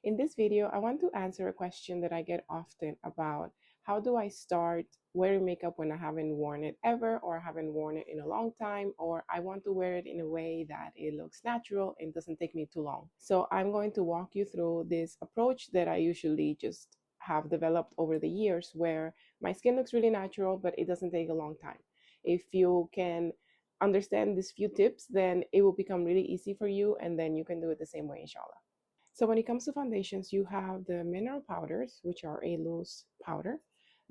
In this video, I want to answer a question that I get often about how do I start wearing makeup when I haven't worn it ever, or I haven't worn it in a long time, or I want to wear it in a way that it looks natural and doesn't take me too long. So I'm going to walk you through this approach that I usually just have developed over the years where my skin looks really natural, but it doesn't take a long time. If you can understand these few tips, then it will become really easy for you, and then you can do it the same way, inshallah. So when it comes to foundations, you have the mineral powders, which are a loose powder,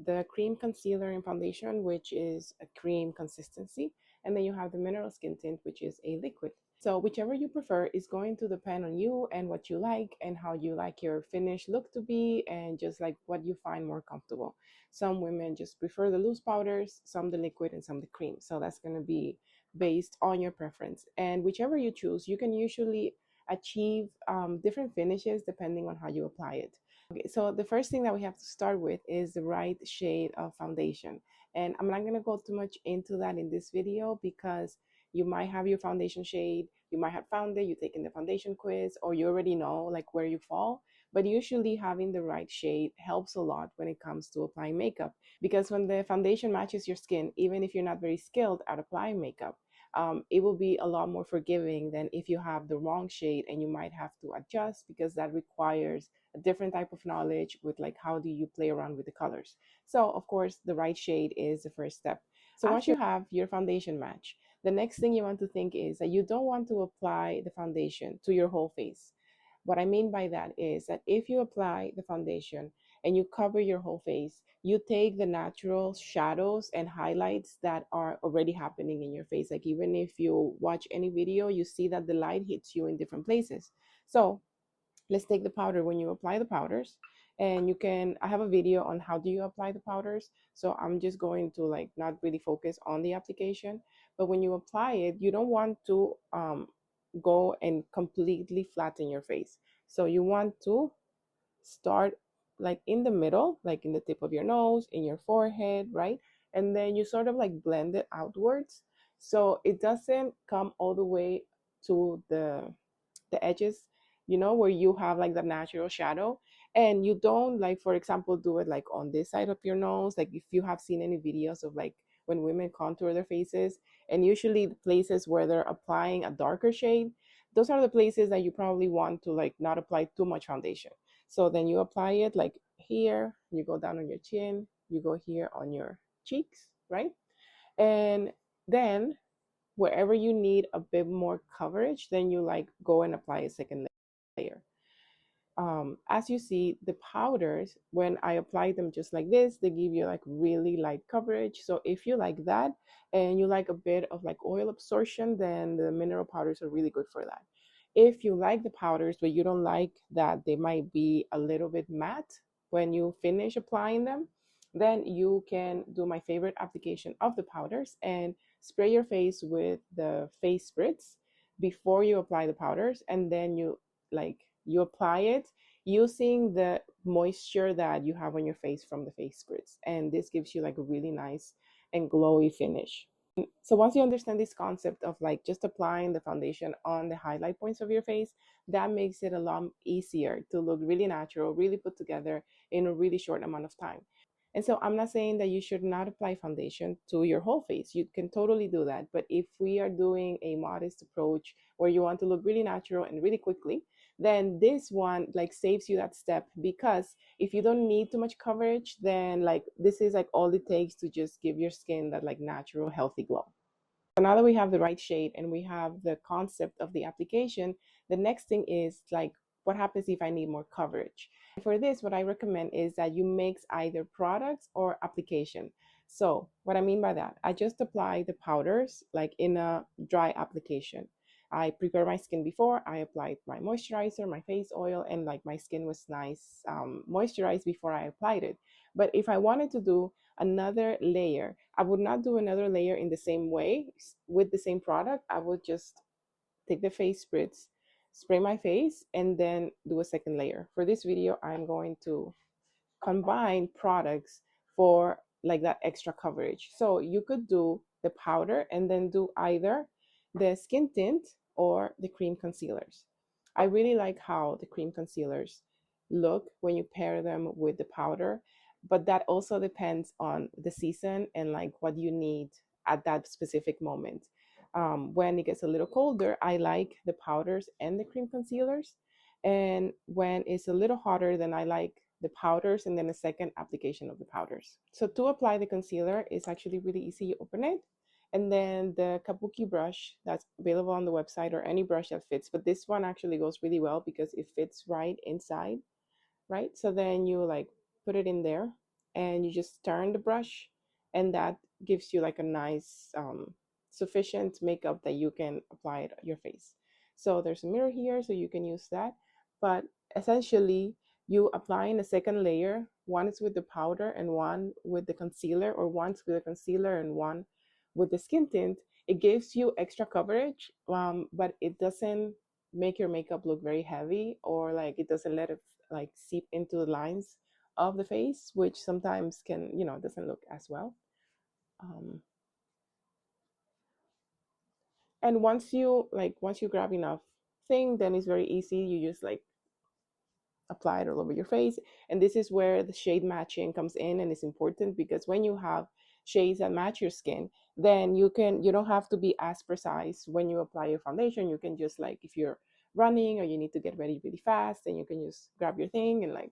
the cream concealer and foundation, which is a cream consistency, and then you have the mineral skin tint, which is a liquid. So whichever you prefer is going to depend on you and what you like and how you like your finished look to be, and just like what you find more comfortable. Some women just prefer the loose powders, some the liquid, and some the cream. So that's going to be based on your preference. And whichever you choose, you can usually achieve different finishes depending on how you apply it. Okay, so the first thing that we have to start with is the right shade of foundation. And I'm not going to go too much into that in this video because you might have your foundation shade, you might have found it, you've taken the foundation quiz, or you already know like where you fall. But usually having the right shade helps a lot when it comes to applying makeup, because when the foundation matches your skin, even if you're not very skilled at applying makeup, it will be a lot more forgiving than if you have the wrong shade and you might have to adjust, because that requires a different type of knowledge with like how do you play around with the colors. So of course the right shade is the first step. So once you have your foundation match, the next thing you want to think is that you don't want to apply the foundation to your whole face. What I mean by that is that if you apply the foundation and you cover your whole face, you take the natural shadows and highlights that are already happening in your face. Like even if you watch any video, you see that the light hits you in different places. So let's take the powder. When you apply the powders, and you can, I have a video on how do you apply the powders, so I'm just going to like not really focus on the application. But when you apply it, you don't want to go and completely flatten your face. So you want to start like in the middle, like in the tip of your nose, in your forehead, right? And then you sort of like blend it outwards, so it doesn't come all the way to the edges, you know, where you have like the natural shadow. And you don't, like, for example, do it like on this side of your nose. Like if you have seen any videos of like when women contour their faces, and usually the places where they're applying a darker shade, those are the places that you probably want to like not apply too much foundation. So then you apply it like here, you go down on your chin, you go here on your cheeks, right? And then wherever you need a bit more coverage, then you like go and apply a second layer. As you see, the powders, when I apply them just like this, they give you like really light coverage. So if you like that and you like a bit of like oil absorption, then the mineral powders are really good for that. If you like the powders but you don't like that they might be a little bit matte when you finish applying them, then you can do my favorite application of the powders and spray your face with the face spritz before you apply the powders. And then you apply it using the moisture that you have on your face from the face spritz, and this gives you like a really nice and glowy finish. So once you understand this concept of like just applying the foundation on the highlight points of your face, that makes it a lot easier to look really natural, really put together in a really short amount of time. And so I'm not saying that you should not apply foundation to your whole face. You can totally do that. But if we are doing a modest approach where you want to look really natural and really quickly, then this one like saves you that step, because if you don't need too much coverage, then like this is like all it takes to just give your skin that like natural healthy glow. So now that we have the right shade and we have the concept of the application, the next thing is like, what happens if I need more coverage? For this, what I recommend is that you mix either products or application. So what I mean by that, I just apply the powders like in a dry application. I prepare my skin before, I applied my moisturizer, my face oil, and like my skin was nice moisturized before I applied it. But if I wanted to do another layer, I would not do another layer in the same way with the same product. I would just take the face spritz, spray my face, and then do a second layer. For this video, I'm going to combine products for like that extra coverage. So you could do the powder and then do either the skin tint or the cream concealers. I really like how the cream concealers look when you pair them with the powder. But that also depends on the season and like what you need at that specific moment. When it gets a little colder, I like the powders and the cream concealers. And when it's a little hotter, then I like the powders and then a second application of the powders. So to apply the concealer, it's actually really easy. You open it, and then the kabuki brush that's available on the website, or any brush that fits, but this one actually goes really well because it fits right inside, right? So then you like put it in there and you just turn the brush, and that gives you like a nice sufficient makeup that you can apply it on your face. So there's a mirror here, so you can use that. But essentially, you apply in a second layer. One is with the powder and one with the concealer, or one's with the concealer and one with the skin tint. It gives you extra coverage, but it doesn't make your makeup look very heavy, or like it doesn't let it like seep into the lines of the face, which sometimes can, doesn't look as well. Um, and once you grab enough thing, then it's very easy. You just like apply it all over your face. And this is where the shade matching comes in, and it's important because when you have shades that match your skin, then you don't have to be as precise when you apply your foundation. You can just like, if you're running or you need to get ready really fast, then you can just grab your thing and like,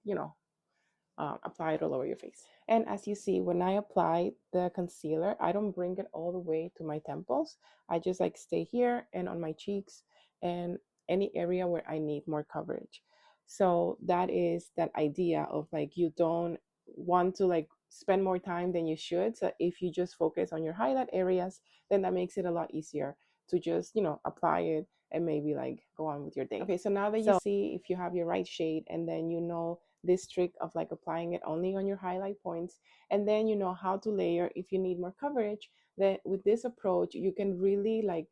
apply it all over your face. And as you see, when I apply the concealer, I don't bring it all the way to my temples. I just like stay here and on my cheeks and any area where I need more coverage. So that is that idea of like, you don't want to like spend more time than you should. So if you just focus on your highlight areas, then that makes it a lot easier to just, apply it and maybe like go on with your day. Okay, so now that you see if you have your right shade, and then this trick of like applying it only on your highlight points, and then you know how to layer if you need more coverage, then with this approach you can really like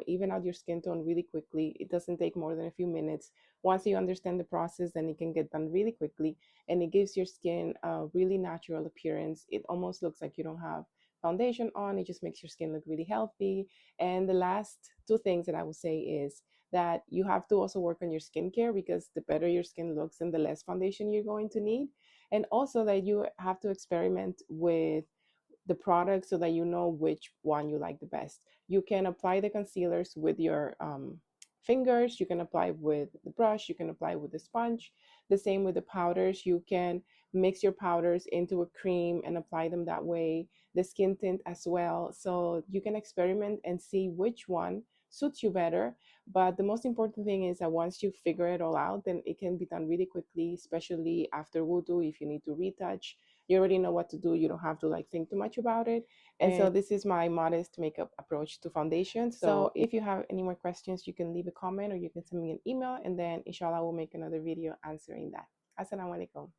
even out your skin tone really quickly. It doesn't take more than a few minutes. Once you understand the process, then it can get done really quickly, and it gives your skin a really natural appearance. It almost looks like you don't have foundation on. It just makes your skin look really healthy. And the last two things that I would say is that you have to also work on your skincare, because the better your skin looks and the less foundation you're going to need. And also that you have to experiment with the product so that you know which one you like the best. You can apply the concealers with your fingers, you can apply with the brush, you can apply with the sponge. The same with the powders. You can mix your powders into a cream and apply them that way. The skin tint as well. So you can experiment and see which one suits you better. But the most important thing is that once you figure it all out, then it can be done really quickly, especially after wudu. If you need to retouch, you already know what to do. You don't have to like think too much about it. And so this is my modest makeup approach to foundation. So if you have any more questions, you can leave a comment or you can send me an email, and then inshallah we'll make another video answering that. Assalamu alaikum.